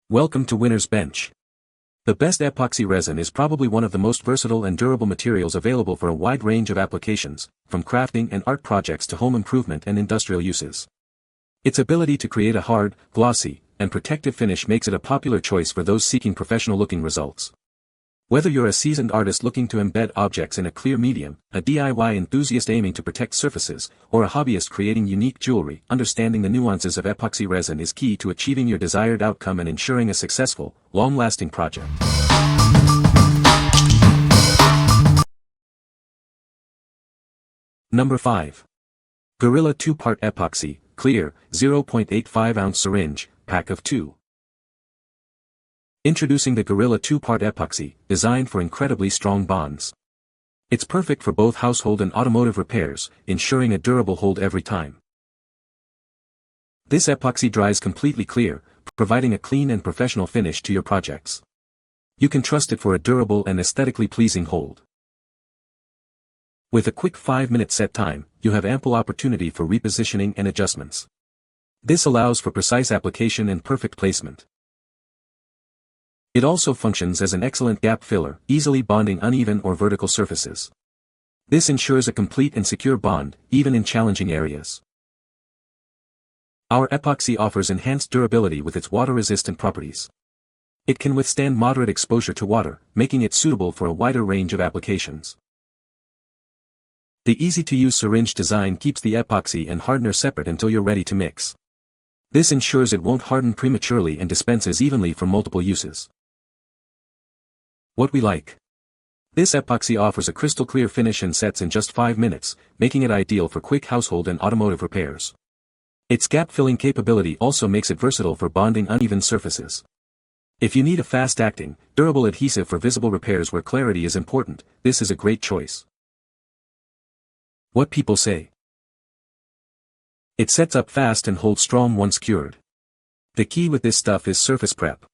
Welcome to Winner's Bench. The best epoxy resin is probably one of the most versatile and durable materials available for a wide range of applications, from crafting and art projects to home improvement and industrial uses. Its ability to create a hard, glossy, and protective finish makes it a popular choice for those seeking professional-looking results. Whether you're a seasoned artist looking to embed objects in a clear medium, a DIY enthusiast aiming to protect surfaces, or a hobbyist creating unique jewelry, understanding the nuances of epoxy resin is key to achieving your desired outcome and ensuring a successful, long-lasting project. Number 5. Gorilla 2-Part Epoxy, Clear, 0.85-ounce Syringe, Pack of 2. Introducing the Gorilla 2-Part Epoxy, designed for incredibly strong bonds. It's perfect for both household and automotive repairs, ensuring a durable hold every time. This epoxy dries completely clear, providing a clean and professional finish to your projects. You can trust it for a durable and aesthetically pleasing hold. With a quick 5-minute set time, you have ample opportunity for repositioning and adjustments. This allows for precise application and perfect placement. It also functions as an excellent gap filler, easily bonding uneven or vertical surfaces. This ensures a complete and secure bond, even in challenging areas. Our epoxy offers enhanced durability with its water-resistant properties. It can withstand moderate exposure to water, making it suitable for a wider range of applications. The easy-to-use syringe design keeps the epoxy and hardener separate until you're ready to mix. This ensures it won't harden prematurely and dispenses evenly for multiple uses. What we like. This epoxy offers a crystal clear finish and sets in just 5 minutes, making it ideal for quick household and automotive repairs. Its gap-filling capability also makes it versatile for bonding uneven surfaces. If you need a fast-acting, durable adhesive for visible repairs where clarity is important, this is a great choice. What people say. It sets up fast and holds strong once cured. The key with this stuff is surface prep.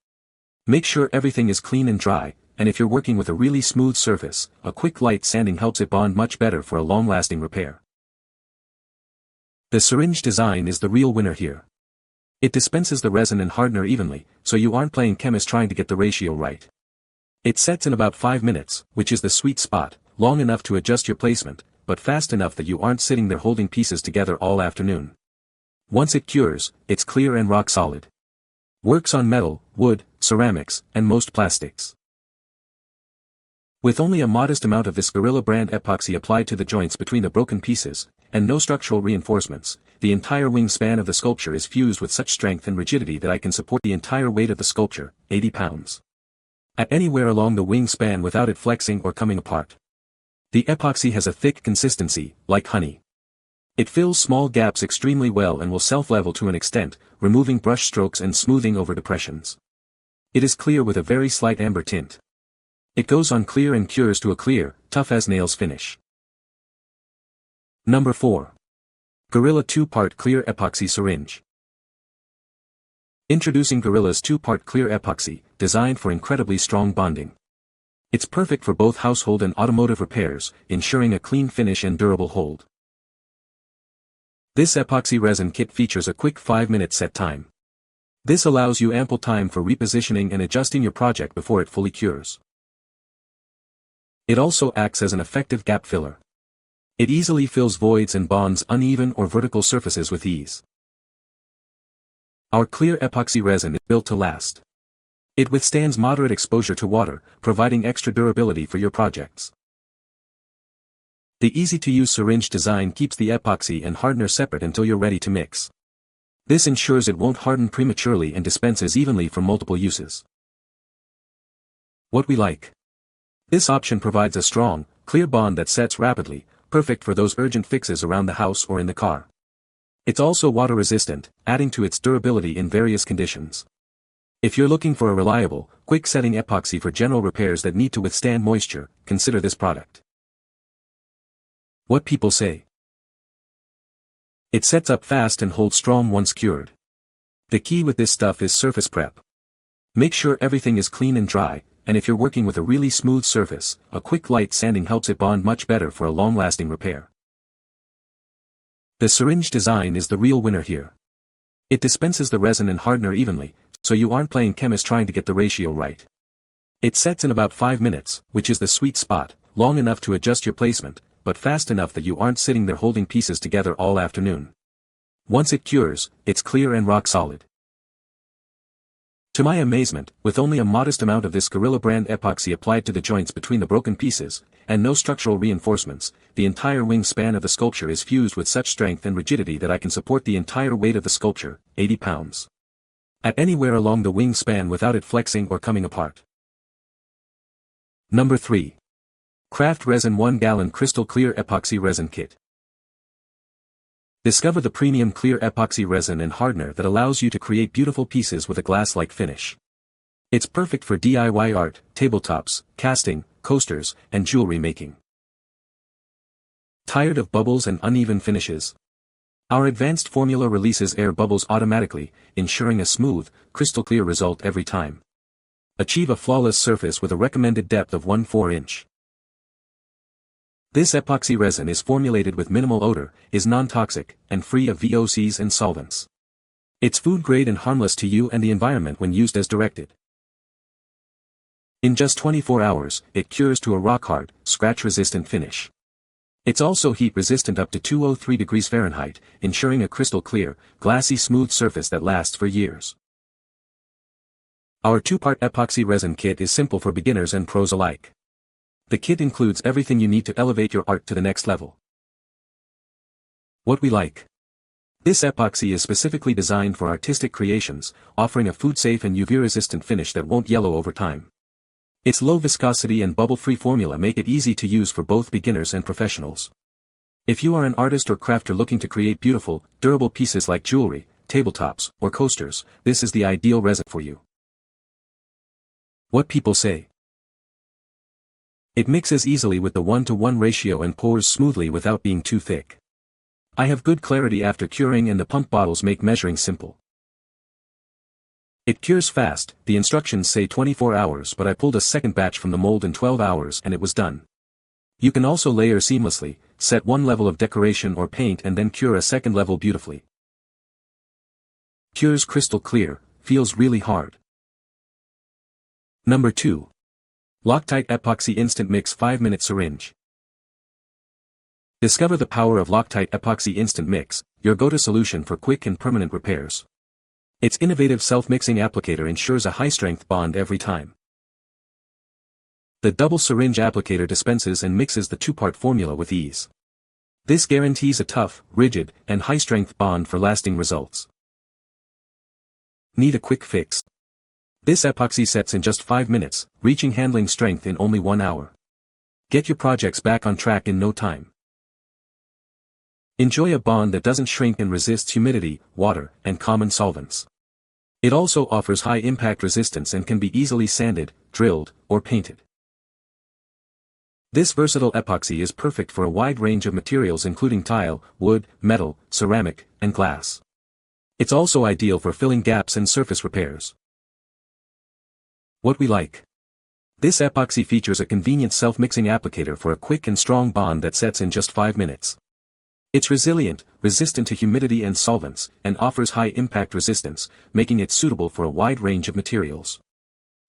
Make sure everything is clean and dry, and if you're working with a really smooth surface, a quick light sanding helps it bond much better for a long-lasting repair. The syringe design is the real winner here. It dispenses the resin and hardener evenly, so you aren't playing chemist trying to get the ratio right. It sets in about 5 minutes, which is the sweet spot, long enough to adjust your placement, but fast enough that you aren't sitting there holding pieces together all afternoon. Once it cures, it's clear and rock solid. Works on metal, wood, ceramics, and most plastics. With only a modest amount of this Gorilla brand epoxy applied to the joints between the broken pieces, and no structural reinforcements, the entire wingspan of the sculpture is fused with such strength and rigidity that I can support the entire weight of the sculpture, 80 pounds. At anywhere along the wingspan without it flexing or coming apart. The epoxy has a thick consistency, like honey. It fills small gaps extremely well and will self-level to an extent, removing brush strokes and smoothing over depressions. It is clear with a very slight amber tint. It goes on clear and cures to a clear, tough as nails finish. Number 4. Gorilla 2-Part Clear Epoxy Syringe. Introducing Gorilla's 2-Part Clear Epoxy, designed for incredibly strong bonding. It's perfect for both household and automotive repairs, ensuring a clean finish and durable hold. This epoxy resin kit features a quick 5-minute set time. This allows you ample time for repositioning and adjusting your project before it fully cures. It also acts as an effective gap filler. It easily fills voids and bonds uneven or vertical surfaces with ease. Our clear epoxy resin is built to last. It withstands moderate exposure to water, providing extra durability for your projects. The easy-to-use syringe design keeps the epoxy and hardener separate until you're ready to mix. This ensures it won't harden prematurely and dispenses evenly for multiple uses. What we like. This option provides a strong, clear bond that sets rapidly, perfect for those urgent fixes around the house or in the car. It's also water-resistant, adding to its durability in various conditions. If you're looking for a reliable, quick-setting epoxy for general repairs that need to withstand moisture, consider this product. What people say. It sets up fast and holds strong once cured. The key with this stuff is surface prep. Make sure everything is clean and dry, and if you're working with a really smooth surface, a quick light sanding helps it bond much better for a long-lasting repair. The syringe design is the real winner here. It dispenses the resin and hardener evenly, so you aren't playing chemist trying to get the ratio right. It sets in about 5 minutes, which is the sweet spot, long enough to adjust your placement, but fast enough that you aren't sitting there holding pieces together all afternoon. Once it cures, it's clear and rock solid. To my amazement, with only a modest amount of this Gorilla brand epoxy applied to the joints between the broken pieces, and no structural reinforcements, the entire wingspan of the sculpture is fused with such strength and rigidity that I can support the entire weight of the sculpture, 80 pounds. At anywhere along the wingspan without it flexing or coming apart. Number 3. Craft Resin 1 Gallon Crystal Clear Epoxy Resin Kit. Discover the premium clear epoxy resin and hardener that allows you to create beautiful pieces with a glass-like finish. It's perfect for DIY art, tabletops, casting, coasters, and jewelry making. Tired of bubbles and uneven finishes? Our advanced formula releases air bubbles automatically, ensuring a smooth, crystal clear result every time. Achieve a flawless surface with a recommended depth of 1/4 inch. This epoxy resin is formulated with minimal odor, is non-toxic, and free of VOCs and solvents. It's food grade and harmless to you and the environment when used as directed. In just 24 hours, it cures to a rock-hard, scratch-resistant finish. It's also heat-resistant up to 203 degrees Fahrenheit, ensuring a crystal clear, glassy smooth surface that lasts for years. Our 2-part epoxy resin kit is simple for beginners and pros alike. The kit includes everything you need to elevate your art to the next level. What we like. This epoxy is specifically designed for artistic creations, offering a food-safe and UV-resistant finish that won't yellow over time. Its low viscosity and bubble-free formula make it easy to use for both beginners and professionals. If you are an artist or crafter looking to create beautiful, durable pieces like jewelry, tabletops, or coasters, this is the ideal resin for you. What people say. It mixes easily with the 1:1 ratio and pours smoothly without being too thick. I have good clarity after curing and the pump bottles make measuring simple. It cures fast, the instructions say 24 hours but I pulled a second batch from the mold in 12 hours and it was done. You can also layer seamlessly, set one level of decoration or paint and then cure a second level beautifully. Cures crystal clear, feels really hard. Number 2. Loctite Epoxy Instant Mix 5-Minute Syringe. Discover the power of Loctite Epoxy Instant Mix, your go-to solution for quick and permanent repairs. Its innovative self-mixing applicator ensures a high-strength bond every time. The double syringe applicator dispenses and mixes the 2-part formula with ease. This guarantees a tough, rigid, and high-strength bond for lasting results. Need a quick fix? This epoxy sets in just 5 minutes, reaching handling strength in only 1 hour. Get your projects back on track in no time. Enjoy a bond that doesn't shrink and resists humidity, water, and common solvents. It also offers high impact resistance and can be easily sanded, drilled, or painted. This versatile epoxy is perfect for a wide range of materials including tile, wood, metal, ceramic, and glass. It's also ideal for filling gaps and surface repairs. What we like. This epoxy features a convenient self-mixing applicator for a quick and strong bond that sets in just 5 minutes. It's resilient, resistant to humidity and solvents, and offers high impact resistance, making it suitable for a wide range of materials.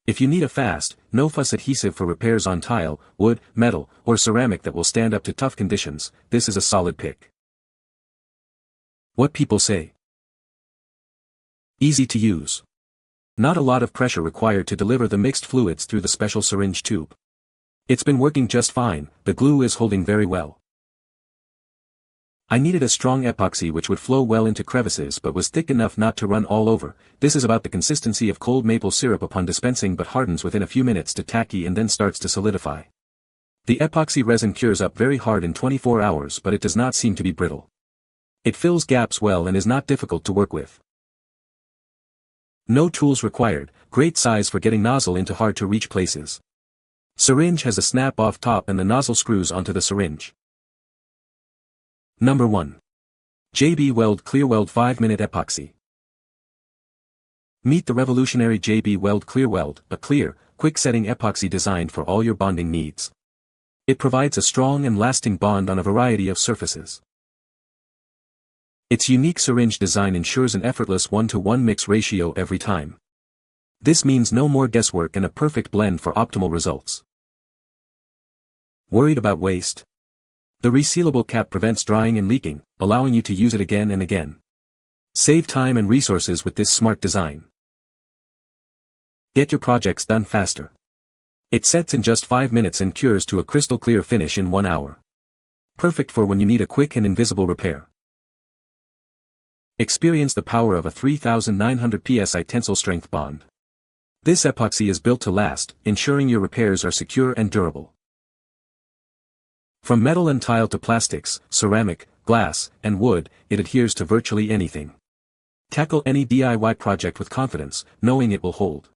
If you need a fast, no-fuss adhesive for repairs on tile, wood, metal, or ceramic that will stand up to tough conditions, this is a solid pick. What people say. Easy to use. Not a lot of pressure required to deliver the mixed fluids through the special syringe tube. It's been working just fine, the glue is holding very well. I needed a strong epoxy which would flow well into crevices but was thick enough not to run all over. This is about the consistency of cold maple syrup upon dispensing but hardens within a few minutes to tacky and then starts to solidify. The epoxy resin cures up very hard in 24 hours but it does not seem to be brittle. It fills gaps well and is not difficult to work with. No tools required, great size for getting nozzle into hard to reach places. Syringe has a snap-off top and the nozzle screws onto the syringe. Number 1. JB Weld ClearWeld 5-Minute Epoxy. Meet the revolutionary JB Weld ClearWeld, a clear, quick-setting epoxy designed for all your bonding needs. It provides a strong and lasting bond on a variety of surfaces. Its unique syringe design ensures an effortless 1:1 mix ratio every time. This means no more guesswork and a perfect blend for optimal results. Worried about waste? The resealable cap prevents drying and leaking, allowing you to use it again and again. Save time and resources with this smart design. Get your projects done faster. It sets in just 5 minutes and cures to a crystal clear finish in 1 hour. Perfect for when you need a quick and invisible repair. Experience the power of a 3900 psi tensile strength bond. This epoxy is built to last, ensuring your repairs are secure and durable. From metal and tile to plastics, ceramic, glass, and wood, it adheres to virtually anything. Tackle any DIY project with confidence, knowing it will hold.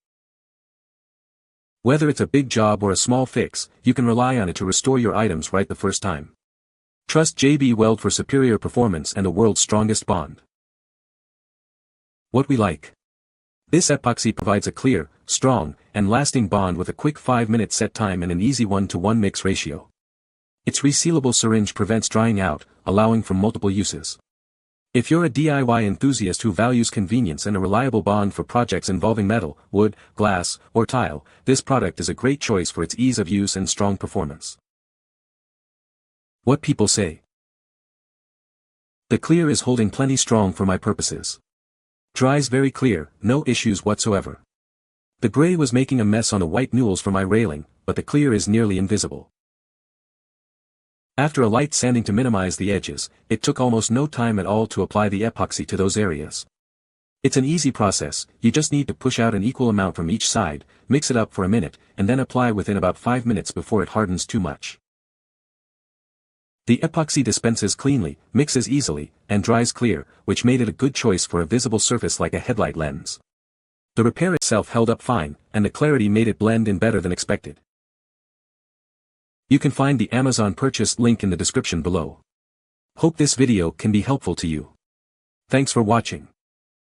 Whether it's a big job or a small fix, you can rely on it to restore your items right the first time. Trust JB Weld for superior performance and the world's strongest bond. What we like. This epoxy provides a clear, strong, and lasting bond with a quick 5-minute set time and an easy 1:1 mix ratio. Its resealable syringe prevents drying out, allowing for multiple uses. If you're a DIY enthusiast who values convenience and a reliable bond for projects involving metal, wood, glass, or tile, this product is a great choice for its ease of use and strong performance. What people say. The clear is holding plenty strong for my purposes. Dries very clear, no issues whatsoever. The gray was making a mess on the white newels for my railing, but the clear is nearly invisible. After a light sanding to minimize the edges, it took almost no time at all to apply the epoxy to those areas. It's an easy process, you just need to push out an equal amount from each side, mix it up for a minute, and then apply within about 5 minutes before it hardens too much. The epoxy dispenses cleanly, mixes easily, and dries clear, which made it a good choice for a visible surface like a headlight lens. The repair itself held up fine, and the clarity made it blend in better than expected. You can find the Amazon purchase link in the description below. Hope this video can be helpful to you. Thanks for watching.